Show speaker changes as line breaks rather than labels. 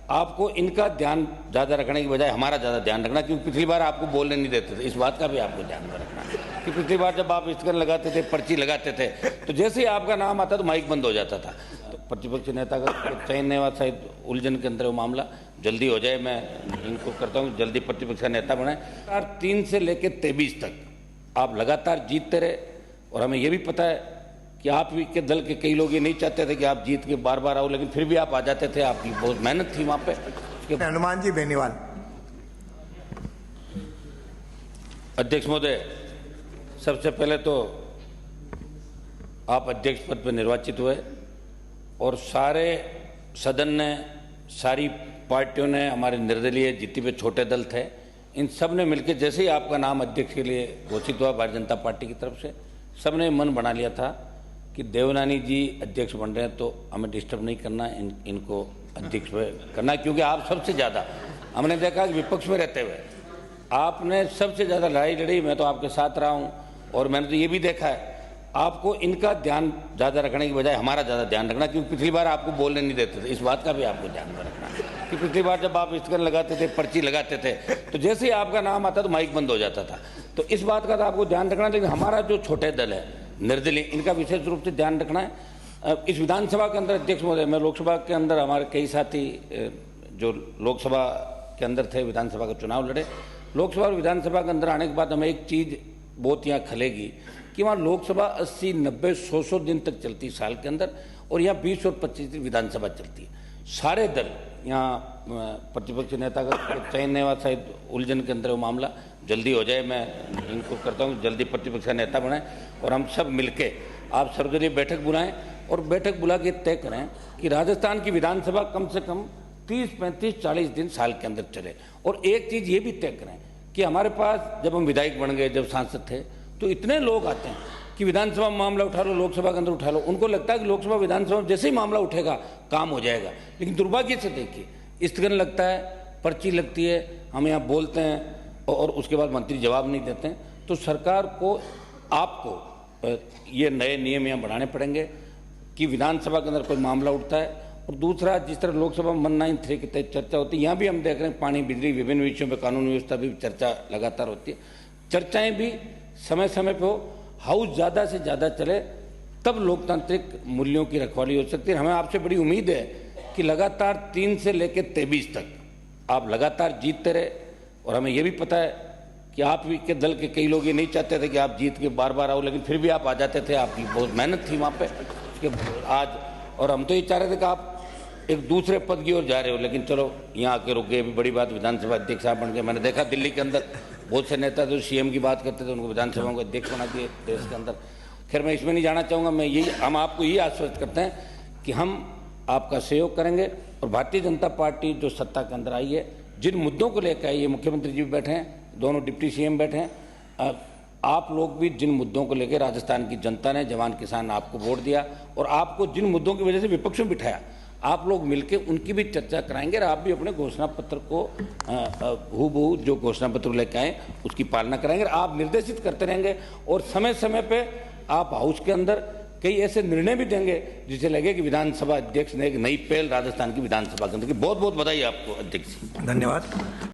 आपको इनका ध्यान ज़्यादा रखने की बजाय हमारा ज़्यादा ध्यान रखना, क्योंकि पिछली बार आपको बोलने नहीं देते थे। इस बात का भी आपको ध्यान में रखना कि पिछली बार जब आप स्टैंड लगाते थे, पर्ची लगाते थे, तो जैसे ही आपका नाम आता तो माइक बंद हो जाता था। तो प्रतिपक्ष नेता का चयन नहीं हुआ, शायद उलझन के अंदर वो मामला जल्दी हो जाए। मैं इनको करता हूँ जल्दी प्रतिपक्ष का नेता बनाए। 3 से लेकर 23 तक आप लगातार जीतते रहे, और हमें ये भी पता है कि आप के दल के कई लोग ये नहीं चाहते थे कि आप जीत के बार बार आओ, लेकिन फिर भी आप आ जाते थे। आपकी बहुत मेहनत थी वहाँ पे।
हनुमान जी बेनीवाल।
अध्यक्ष महोदय, सबसे पहले तो आप अध्यक्ष पद पर निर्वाचित हुए और सारे सदन ने, सारी पार्टियों ने, हमारे निर्दलीय जितने भी छोटे दल थे, इन सब ने मिलकर जैसे ही आपका नाम अध्यक्ष के लिए घोषित हुआ भारतीय जनता पार्टी की तरफ से, सब ने मन बना लिया था कि देवनानी जी अध्यक्ष बन रहे हैं तो हमें डिस्टर्ब नहीं करना, इनको अध्यक्ष करना, क्योंकि आप सबसे ज़्यादा, हमने देखा कि विपक्ष में रहते हुए आपने सबसे ज़्यादा लड़ाई लड़ी। मैं तो आपके साथ रहा हूँ, और मैंने तो ये भी देखा है आपको इनका ध्यान ज़्यादा रखने की बजाय हमारा ज़्यादा ध्यान रखना, क्योंकि पिछली बार आपको बोलने नहीं देते थे। इस बात का भी आपको ध्यान में रखना कि पिछली बार जब आप स्टैंड लगाते थे, पर्ची लगाते थे, तो जैसे ही आपका नाम आता तो माइक बंद हो जाता था। तो इस बात का तो आपको ध्यान रखना। लेकिन हमारा जो छोटे दल है निर्दलीय, इनका विशेष रूप से ध्यान रखना है। इस विधानसभा के अंदर अध्यक्ष महोदय, मैं लोकसभा के अंदर हमारे कई साथी जो लोकसभा के अंदर थे, विधानसभा का चुनाव लड़े, लोकसभा और विधानसभा के अंदर आने के बाद हमें एक चीज़ बहुत यहाँ खलेगी कि वहाँ लोकसभा 80, 90, 100 दिन तक चलती साल के अंदर, और यहाँ 20 और 25 दिन विधानसभा चलती है। सारे दल, यहाँ प्रतिपक्ष नेता का चयन नहीं हुआ, शायद उलझन के अंदर वो मामला जल्दी हो जाए। मैं इनको करता हूँ जल्दी प्रतिपक्ष का नेता बनाए, और हम सब मिलके आप सर्वदलीय बैठक बुलाएं, और बैठक बुला के तय करें कि राजस्थान की विधानसभा कम से कम 30, 35, 40 दिन साल के अंदर चले। और एक चीज़ ये भी तय करें कि हमारे पास जब हम विधायक बन गए, जब सांसद थे, तो इतने लोग आते हैं कि विधानसभा में मामला उठा लो, लोकसभा के अंदर उठा लो। उनको लगता है कि लोकसभा विधानसभा में जैसे ही मामला उठेगा काम हो जाएगा, लेकिन दुर्भाग्य से देखिए स्थगन लगता है, पर्ची लगती है, हम यहाँ बोलते हैं और उसके बाद मंत्री जवाब नहीं देते हैं। तो सरकार को, आपको ये नए नियम यहाँ बढ़ाने पड़ेंगे कि विधानसभा के अंदर कोई मामला उठता है, और दूसरा जिस तरह लोकसभा 193 के तहत चर्चा होती है, यहाँ भी हम देख रहे हैं पानी, बिजली, विभिन्न विषयों पर कानून व्यवस्था भी चर्चा लगातार होती है। चर्चाएं भी समय समय पर हो, हाउस ज़्यादा से ज़्यादा चले, तब लोकतांत्रिक मूल्यों की रखवाली हो सकती है। हमें आपसे बड़ी उम्मीद है कि लगातार 3 से लेकर 23 तक आप लगातार जीतते रहे, और हमें यह भी पता है कि आप के दल के कई लोग ये नहीं चाहते थे कि आप जीत के बार बार आओ, लेकिन फिर भी आप आ जाते थे। आपकी बहुत मेहनत थी वहाँ पे कि आज, और हम तो ये चाह रहे थे कि आप एक दूसरे पद की ओर जा रहे हो, लेकिन चलो यहाँ आके रुक गए। अभी बड़ी बात, विधानसभा अध्यक्ष साहब बन गए। मैंने देखा दिल्ली के अंदर बहुत से नेता जो सीएम की बात करते थे, उनको विधानसभा को अध्यक्ष बना दिए देश के अंदर। खैर, मैं इसमें नहीं जाना चाहूँगा। मैं यही, हम आपको यही आश्वस्त करते हैं कि हम आपका सहयोग करेंगे, और भारतीय जनता पार्टी जो सत्ता के अंदर आई है, जिन मुद्दों को लेकर आई है, मुख्यमंत्री जी भी बैठे हैं, दोनों डिप्टी सीएम बैठे हैं, आप लोग भी जिन मुद्दों को लेकर राजस्थान की जनता ने, जवान किसान आपको वोट दिया, और आपको जिन मुद्दों की वजह से विपक्ष में बिठाया, आप लोग मिलकर उनकी भी चर्चा कराएंगे, और आप भी अपने घोषणा पत्र को हूबहू जो घोषणा पत्र लेकर आए उसकी पालना कराएंगे। आप निर्देशित करते रहेंगे, और समय समय पे आप हाउस के अंदर कई ऐसे निर्णय भी देंगे जिसे लगे कि विधानसभा अध्यक्ष ने एक नई पहल राजस्थान की विधानसभा के अंदर की। बहुत बहुत बधाई आपको अध्यक्ष।
धन्यवाद।